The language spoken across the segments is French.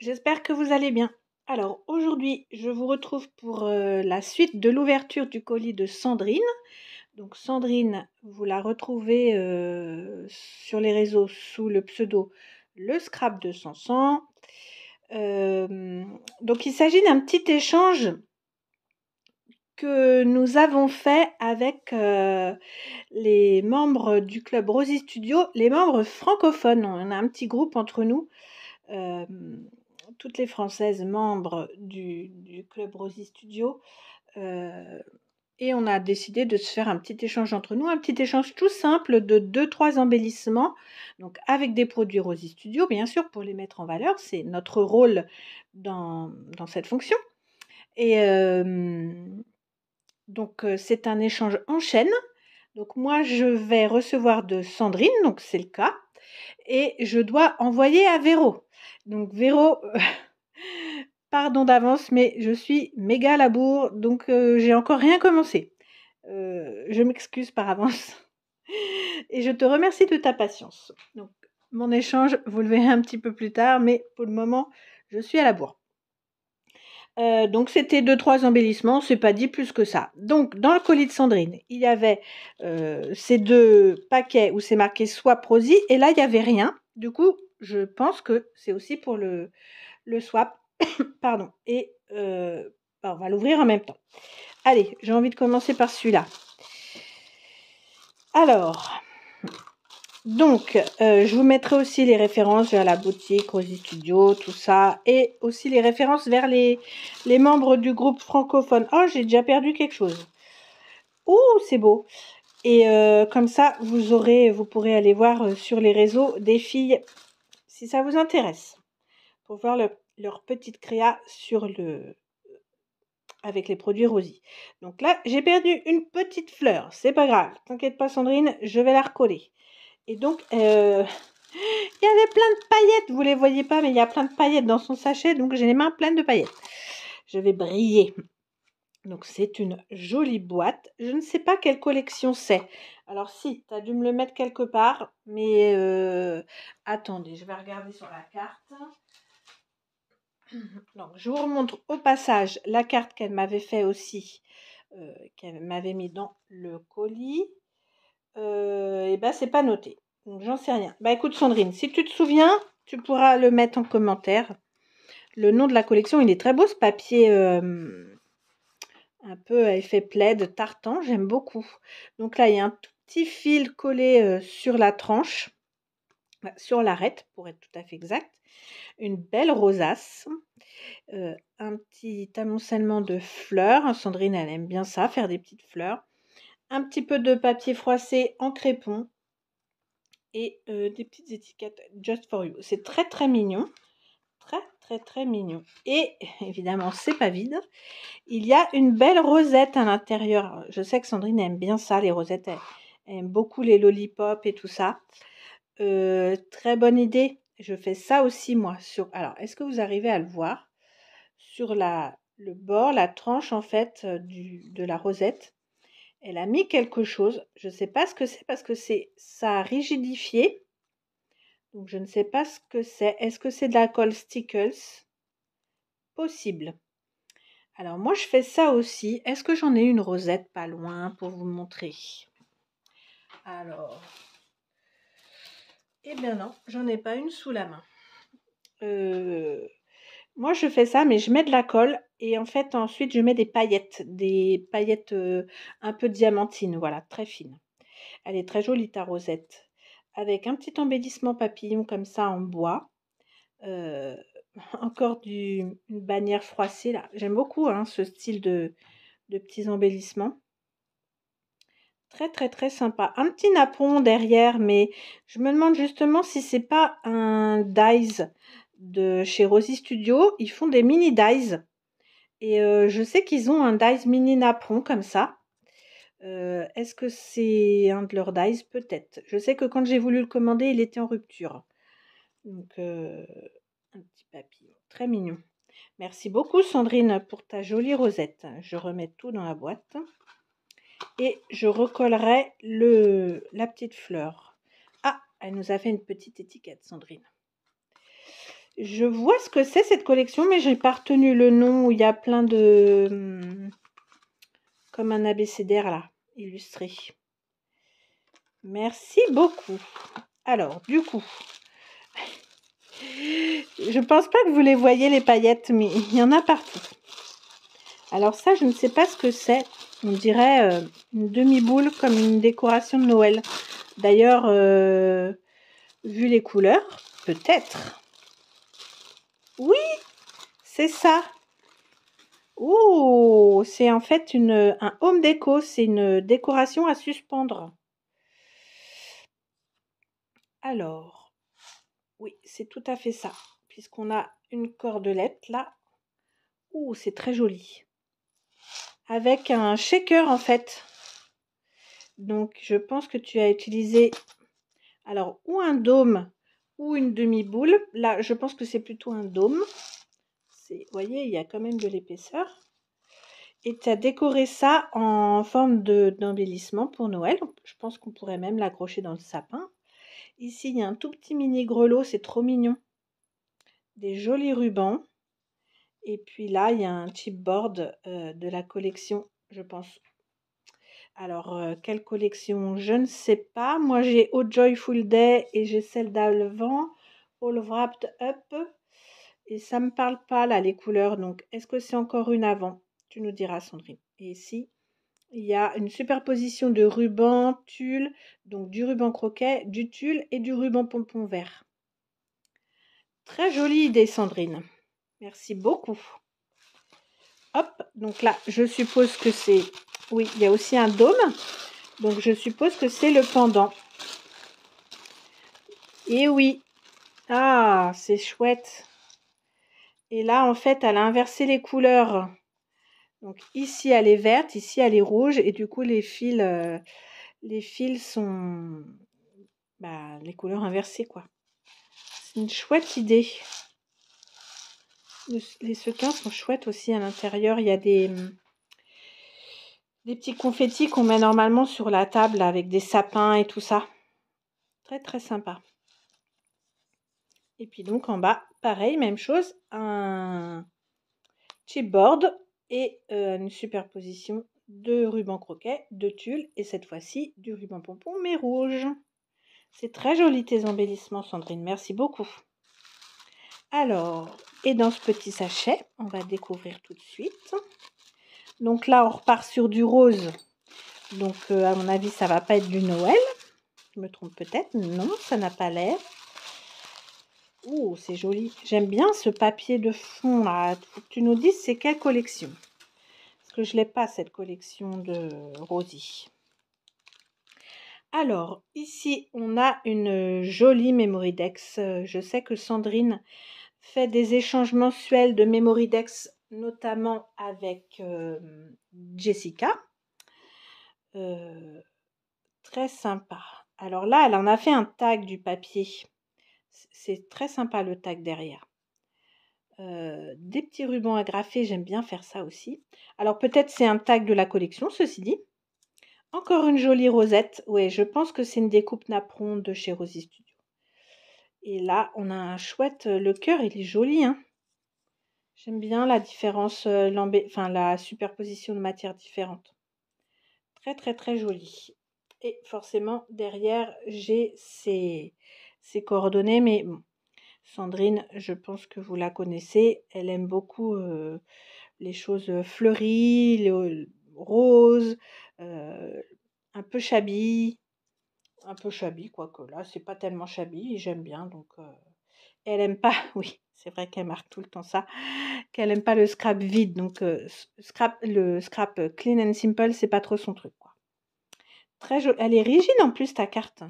j'espère que vous allez bien. Alors aujourd'hui, je vous retrouve pour la suite de l'ouverture du colis de Sandrine. Donc Sandrine, vous la retrouvez sur les réseaux sous le pseudo Le Scrap de Sansan. Donc il s'agit d'un petit échange que nous avons fait avec les membres du club Rosie Studio, les membres francophones. On a un petit groupe entre nous. Toutes les Françaises membres du club Rosie Studio, et on a décidé de se faire un petit échange entre nous, un petit échange tout simple de 2-3 embellissements, donc avec des produits Rosie Studio, bien sûr, pour les mettre en valeur, c'est notre rôle dans cette fonction. Et donc c'est un échange en chaîne. Donc moi, je vais recevoir de Sandrine, donc c'est le cas, et je dois envoyer à Véro. Donc Véro, pardon d'avance, mais je suis méga à la bourre, donc j'ai encore rien commencé. Je m'excuse par avance et je te remercie de ta patience. Donc mon échange, vous le verrez un petit peu plus tard, mais pour le moment, je suis à la bourre. Donc c'était 2-3 embellissements, c'est pas dit plus que ça. Donc dans le colis de Sandrine, il y avait ces 2 paquets où c'est marqué Swap Rosie, et là il y avait rien. Du coup, je pense que c'est aussi pour le swap. Pardon. Et on va l'ouvrir en même temps. Allez, j'ai envie de commencer par celui-là. Alors, donc, je vous mettrai aussi les références vers la boutique, Rosie Studio, tout ça, et aussi les références vers les membres du groupe francophone. Oh, j'ai déjà perdu quelque chose. Ouh, c'est beau. Et comme ça, vous pourrez aller voir sur les réseaux des filles, si ça vous intéresse, pour voir leur petite créa avec les produits Rosie. Donc là, j'ai perdu une petite fleur. C'est pas grave. T'inquiète pas, Sandrine, je vais la recoller. Et donc, il y avait plein de paillettes. Vous les voyez pas, mais il y a plein de paillettes dans son sachet. Donc, j'ai les mains pleines de paillettes. Je vais briller. Donc, c'est une jolie boîte. Je ne sais pas quelle collection c'est. Alors, si, tu as dû me le mettre quelque part. Mais, attendez, je vais regarder sur la carte. Donc, je vous remontre au passage la carte qu'elle m'avait fait aussi, qu'elle m'avait mis dans le colis. Et ben, c'est pas noté. Donc, j'en sais rien. Bah, écoute, Sandrine, si tu te souviens, tu pourras le mettre en commentaire. Le nom de la collection, il est très beau, ce papier un peu à effet plaid, tartan. J'aime beaucoup. Donc là, il y a un tout petit fil collé sur la tranche, sur l'arête, pour être tout à fait exact. Une belle rosace. Un petit amoncellement de fleurs. Sandrine, elle aime bien ça, faire des petites fleurs. Un petit peu de papier froissé en crépon. Et des petites étiquettes Just for You. C'est très très mignon. Très très très mignon. Et évidemment, c'est pas vide. Il y a une belle rosette à l'intérieur. Je sais que Sandrine aime bien ça, les rosettes. Elle aime beaucoup les lollipops et tout ça. Très bonne idée. Je fais ça aussi moi. Alors, est-ce que vous arrivez à le voir? Sur le bord, la tranche en fait de la rosette, elle a mis quelque chose. Je ne sais pas ce que c'est parce que ça a rigidifié. Donc je ne sais pas ce que c'est. Est-ce que c'est de la colle Stickles? Possible. Alors moi je fais ça aussi. Est-ce que j'en ai une rosette pas loin pour vous montrer? Alors, eh bien non, j'en ai pas une sous la main. Moi, je fais ça, mais je mets de la colle et en fait, ensuite, je mets des paillettes un peu diamantines, voilà, très fines. Elle est très jolie, ta rosette, avec un petit embellissement papillon comme ça en bois. Encore une bannière froissée, là. J'aime beaucoup hein, ce style de petits embellissements. Très, très, très sympa. Un petit napperon derrière, mais je me demande justement si c'est pas un dies de chez Rosie Studio. Ils font des mini dies. Et je sais qu'ils ont un dies mini napperon comme ça. Est-ce que c'est un de leurs dies? Peut-être. Je sais que quand j'ai voulu le commander, il était en rupture. Donc, un petit papillon. Très mignon. Merci beaucoup, Sandrine, pour ta jolie rosette. Je remets tout dans la boîte. Et je recollerai la petite fleur. Ah, elle nous a fait une petite étiquette, Sandrine. Je vois ce que c'est cette collection, mais j'ai pas retenu le nom où il y a plein de... comme un abécédaire là, illustré. Merci beaucoup. Alors, du coup, je pense pas que vous les voyez les paillettes, mais il y en a partout. Alors ça, je ne sais pas ce que c'est. On dirait une demi-boule comme une décoration de Noël. D'ailleurs, vu les couleurs, peut-être. Oui, c'est ça. Oh, c'est en fait un home déco. C'est une décoration à suspendre. Alors, oui, c'est tout à fait ça. Puisqu'on a une cordelette là. Ouh, c'est très joli. Avec un shaker en fait. Donc, je pense que tu as utilisé, alors, ou un dôme ou une demi-boule. Là, je pense que c'est plutôt un dôme. Vous voyez, il y a quand même de l'épaisseur. Et tu as décoré ça en forme d'embellissement pour Noël. Je pense qu'on pourrait même l'accrocher dans le sapin. Ici, il y a un tout petit mini grelot, c'est trop mignon. Des jolis rubans. Et puis là, il y a un chipboard de la collection, je pense. Alors, quelle collection? Je ne sais pas. Moi, j'ai Oh Joyful Day et j'ai celle d'avant, All Wrapped Up. Et ça me parle pas, là, les couleurs. Donc, est-ce que c'est encore une avant? Tu nous diras, Sandrine. Et ici, il y a une superposition de ruban, tulle, donc du ruban croquet, du tulle et du ruban pompon vert. Très jolie idée, Sandrine. Merci beaucoup. Hop, donc là, je suppose que c'est... Oui, il y a aussi un dôme. Donc, je suppose que c'est le pendant. Et oui. Ah, c'est chouette. Et là, en fait, elle a inversé les couleurs. Donc, ici, elle est verte, ici, elle est rouge. Et du coup, les fils sont... Bah, les couleurs inversées, quoi. C'est une chouette idée. Les sequins sont chouettes aussi à l'intérieur. Il y a des petits confettis qu'on met normalement sur la table avec des sapins et tout ça. Très, très sympa. Et puis donc, en bas, pareil, même chose. Un chipboard et une superposition de ruban croquet, de tulle et cette fois-ci du ruban pompon mais rouge. C'est très joli tes embellissements, Sandrine. Merci beaucoup. Alors, et dans ce petit sachet, on va découvrir tout de suite. Donc là, on repart sur du rose. Donc, à mon avis, ça va pas être du Noël. Je me trompe peut-être. Non, ça n'a pas l'air. Ouh, c'est joli. J'aime bien ce papier de fond là. Faut que tu nous dises c'est quelle collection. Parce que je l'ai pas cette collection de Rosie. Alors, ici, on a une jolie Memorydex. Je sais que Sandrine fait des échanges mensuels de Memorydex, notamment avec Jessica. Très sympa. Alors là, elle en a fait un tag du papier. C'est très sympa le tag derrière. Des petits rubans agrafés, j'aime bien faire ça aussi. Alors peut-être c'est un tag de la collection, ceci dit. Encore une jolie rosette. Ouais, je pense que c'est une découpe napperon de chez Rosie Studio. Et là, on a un chouette... Le cœur, il est joli, hein. J'aime bien la différence, la superposition de matières différentes. Très, très, très joli. Et forcément, derrière, j'ai ces coordonnées, mais bon. Sandrine, je pense que vous la connaissez. Elle aime beaucoup les choses fleuries, les roses, un peu shabby. Un peu shabby, quoique là, c'est pas tellement shabby et j'aime bien. Donc, elle aime pas, oui, c'est vrai qu'elle marque tout le temps ça, qu'elle aime pas le scrap vide. Donc, le scrap clean and simple, c'est pas trop son truc, quoi. Très jolie. Elle est rigide en plus, ta carte.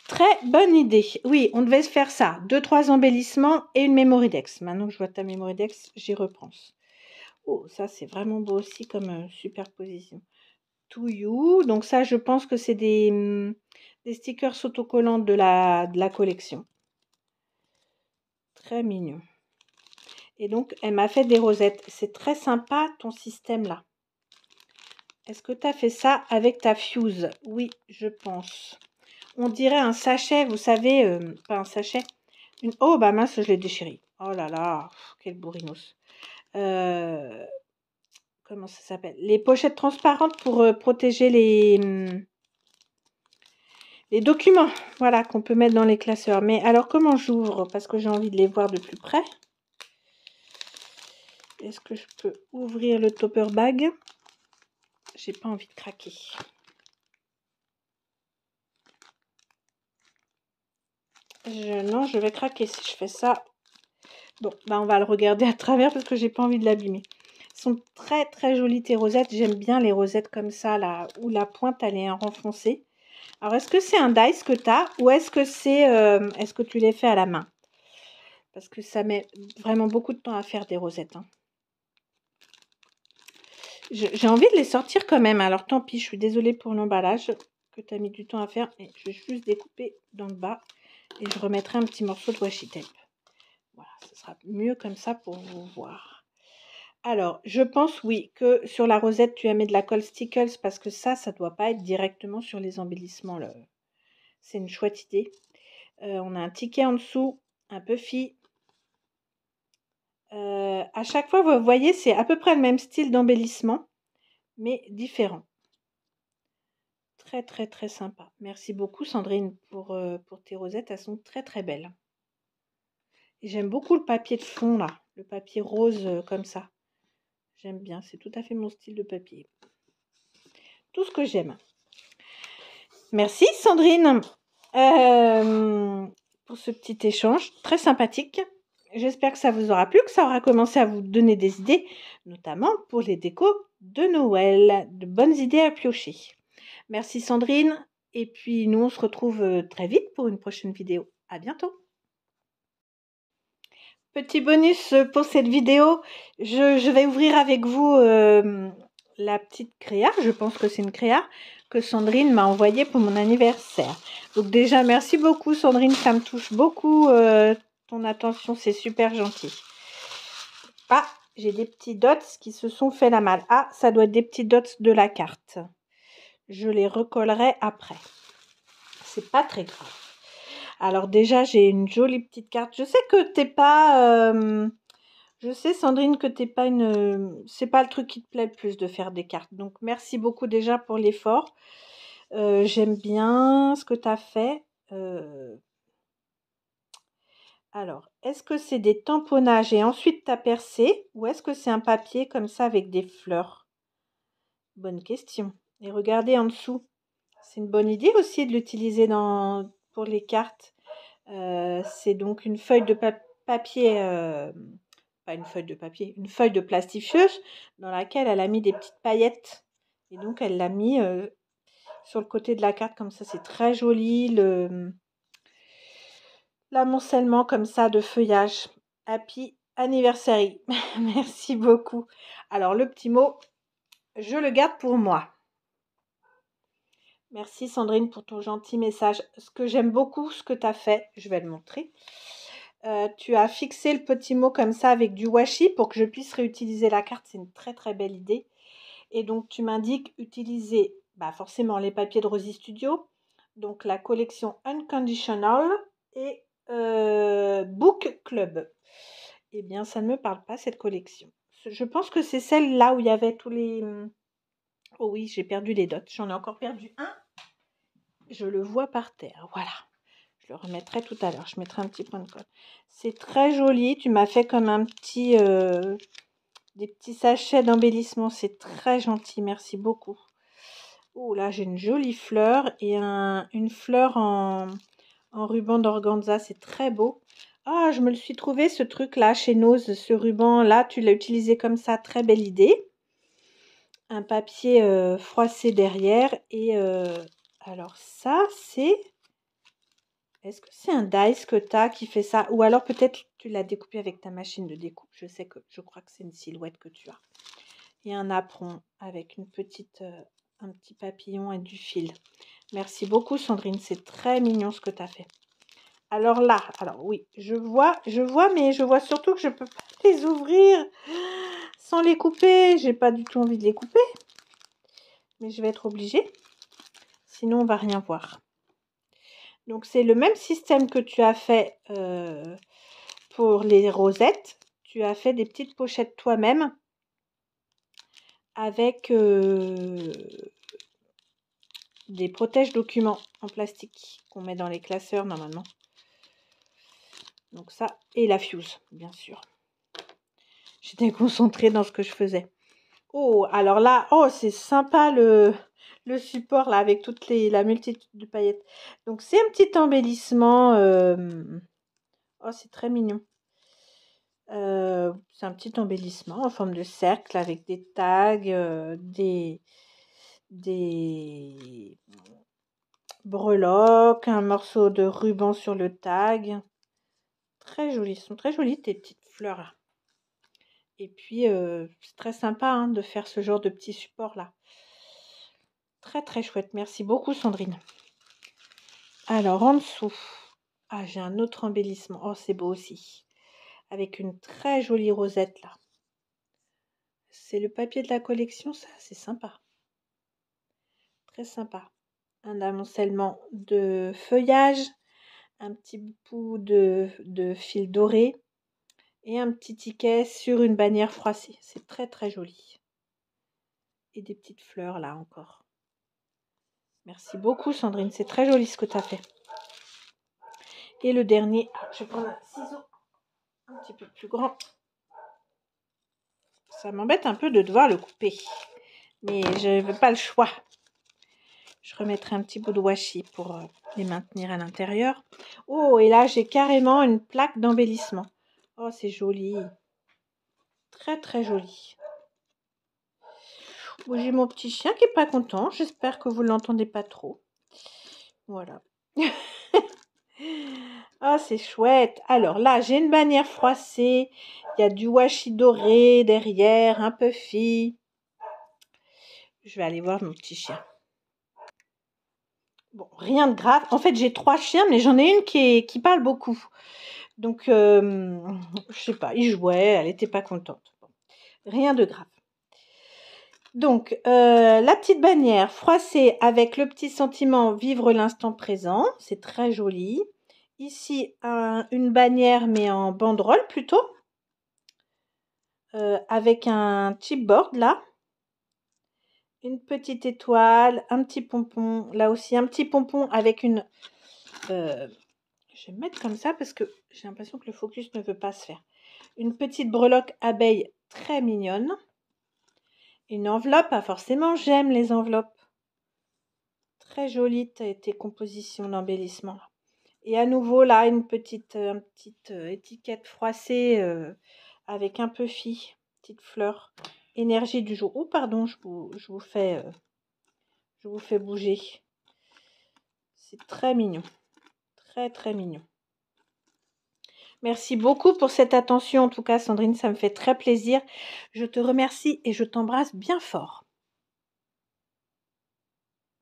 Très bonne idée. Oui, on devait se faire ça. 2-3 embellissements et une Memorydex. Maintenant que je vois ta Memorydex, j'y repense. Oh, ça, c'est vraiment beau aussi comme superposition. To You. Donc ça, je pense que c'est des stickers autocollants de la collection. Très mignon. Et donc, elle m'a fait des rosettes. C'est très sympa, ton système-là. Est-ce que tu as fait ça avec ta fuse? Oui, je pense. On dirait un sachet, vous savez, pas un sachet, Oh, bah mince, je l'ai déchiré. Oh là là, quel bourrinos. Comment ça s'appelle? Les pochettes transparentes pour protéger les documents, voilà, qu'on peut mettre dans les classeurs. Mais alors, comment j'ouvre? Parce que j'ai envie de les voir de plus près. Est-ce que je peux ouvrir le topper bag? J'ai pas envie de craquer. Non, je vais craquer si je fais ça. Bon, bah on va le regarder à travers parce que j'ai pas envie de l'abîmer. Elles sont très très jolies tes rosettes. J'aime bien les rosettes comme ça, là, où la pointe elle est renfoncée. Alors, est-ce que c'est un dice que tu as ou est-ce que c'est est-ce que tu les fais à la main? Parce que ça met vraiment beaucoup de temps à faire des rosettes. Hein. J'ai envie de les sortir quand même. Alors, tant pis, je suis désolée pour l'emballage que tu as mis du temps à faire. Et je vais juste découper dans le bas et je remettrai un petit morceau de washi tape. Voilà, ce sera mieux comme ça pour vous voir. Alors, je pense, oui, que sur la rosette, tu as mis de la colle Stickles parce que ça ne doit pas être directement sur les embellissements. C'est une chouette idée. On a un ticket en dessous, un puffy. À chaque fois, vous voyez, c'est à peu près le même style d'embellissement, mais différent. Très, très, très sympa. Merci beaucoup, Sandrine, pour tes rosettes. Elles sont très, très belles. Et j'aime beaucoup le papier de fond, là. Le papier rose comme ça. J'aime bien. C'est tout à fait mon style de papier. Tout ce que j'aime. Merci, Sandrine, pour ce petit échange très sympathique. J'espère que ça vous aura plu, que ça aura commencé à vous donner des idées, notamment pour les décos de Noël. De bonnes idées à piocher. Merci Sandrine. Et puis nous, on se retrouve très vite pour une prochaine vidéo. À bientôt. Petit bonus pour cette vidéo. Je vais ouvrir avec vous la petite créa. Je pense que c'est une créa que Sandrine m'a envoyée pour mon anniversaire. Donc déjà, merci beaucoup Sandrine. Ça me touche beaucoup ton attention. C'est super gentil. Ah, j'ai des petits dots qui se sont fait la malle. Ah, ça doit être des petits dots de la carte. Je les recollerai après. C'est pas très grave. Alors déjà, j'ai une jolie petite carte. Je sais que t'es pas... je sais, Sandrine, que t'es pas une... c'est pas le truc qui te plaît le plus de faire des cartes. Donc, merci beaucoup déjà pour l'effort. J'aime bien ce que tu as fait. Alors, est-ce que c'est des tamponnages et ensuite tu as percé ou est-ce que c'est un papier comme ça avec des fleurs? Bonne question. Et regardez en dessous. C'est une bonne idée aussi de l'utiliser pour les cartes. C'est donc une feuille de papier, pas une feuille de papier, une feuille de plastifieuse dans laquelle elle a mis des petites paillettes. Et donc, elle l'a mis sur le côté de la carte comme ça. C'est très joli. L'amoncellement comme ça de feuillage. Happy anniversary. Merci beaucoup. Alors, le petit mot, je le garde pour moi. Merci Sandrine pour ton gentil message. Ce que j'aime beaucoup, ce que tu as fait, je vais le montrer. Tu as fixé le petit mot comme ça avec du washi pour que je puisse réutiliser la carte. C'est une très très belle idée. Et donc tu m'indiques utiliser forcément les papiers de Rosy Studio, donc la collection Unconditional et Book Club. Eh bien, ça ne me parle pas cette collection. Je pense que c'est celle-là où il y avait tous les... Oh oui, j'ai perdu les dots. J'en ai encore perdu un. Je le vois par terre. Voilà. Je le remettrai tout à l'heure. Je mettrai un petit point de colle. C'est très joli. Tu m'as fait comme un petit... des petits sachets d'embellissement. C'est très gentil. Merci beaucoup. Oh là, j'ai une jolie fleur et une fleur en ruban d'organza. C'est très beau. Ah, je me le suis trouvé ce truc-là chez Nose. Ce ruban-là, tu l'as utilisé comme ça. Très belle idée. Un papier froissé derrière. Et alors ça, c'est... Est-ce que c'est un dice que tu as qui fait ça? Ou alors peut-être tu l'as découpé avec ta machine de découpe. Je crois que c'est une silhouette que tu as. Et un apron avec une petite, un petit papillon et du fil. Merci beaucoup Sandrine, c'est très mignon ce que tu as fait. Alors là, alors oui, je vois, mais je vois surtout que je ne peux pas les ouvrir sans les couper. J'ai pas du tout envie de les couper. Mais je vais être obligée. Sinon, on va rien voir. Donc c'est le même système que tu as fait pour les rosettes. Tu as fait des petites pochettes toi-même avec des protège-documents en plastique qu'on met dans les classeurs normalement. Donc ça, et la fuse, bien sûr. J'étais concentrée dans ce que je faisais. Oh, alors là, oh, c'est sympa le support là avec la multitude de paillettes. Donc c'est un petit embellissement. Oh, c'est très mignon. C'est un petit embellissement en forme de cercle avec des tags, des breloques, un morceau de ruban sur le tag. Très jolis, sont très jolies tes petites fleurs là. Et puis c'est très sympa hein, de faire ce genre de petits supports là. Très très chouette, merci beaucoup Sandrine. Alors en dessous, ah j'ai un autre embellissement, oh c'est beau aussi. Avec une très jolie rosette là. C'est le papier de la collection ça, c'est sympa. Très sympa. Un amoncellement de feuillage, un petit bout de fil doré et un petit ticket sur une bannière froissée. C'est très très joli. Et des petites fleurs là encore. Merci beaucoup Sandrine, c'est très joli ce que tu as fait. Et le dernier, je vais prendre un ciseau un petit peu plus grand. Ça m'embête un peu de devoir le couper, mais je n'avais pas le choix. Je remettrai un petit bout de washi pour les maintenir à l'intérieur. Oh, et là, j'ai carrément une plaque d'embellissement. Oh, c'est joli. Très, très joli. Bon, j'ai mon petit chien qui n'est pas content. J'espère que vous ne l'entendez pas trop. Voilà. Ah, c'est chouette. Alors là, j'ai une bannière froissée. Il y a du washi doré derrière, un puffy. Je vais aller voir mon petit chien. Bon, rien de grave. En fait, j'ai 3 chiens, mais j'en ai une qui parle beaucoup. Donc, je sais pas, il jouait, elle n'était pas contente. Bon, rien de grave. Donc, la petite bannière froissée avec le petit sentiment vivre l'instant présent. C'est très joli. Ici, une bannière, mais en banderole plutôt. Avec un chipboard là. Une petite étoile, un petit pompon. Là aussi, un petit pompon avec une... je vais me mettre comme ça parce que j'ai l'impression que le focus ne veut pas se faire. Une petite breloque abeille très mignonne. Une enveloppe, pas forcément, j'aime les enveloppes. Très jolie tes compositions d'embellissement. Et à nouveau là, une petite étiquette froissée avec un puffy, petite fleur. Énergie du jour. Oh pardon, je vous fais bouger. C'est très mignon. Très très mignon. Merci beaucoup pour cette attention. En tout cas, Sandrine, ça me fait très plaisir. Je te remercie et je t'embrasse bien fort.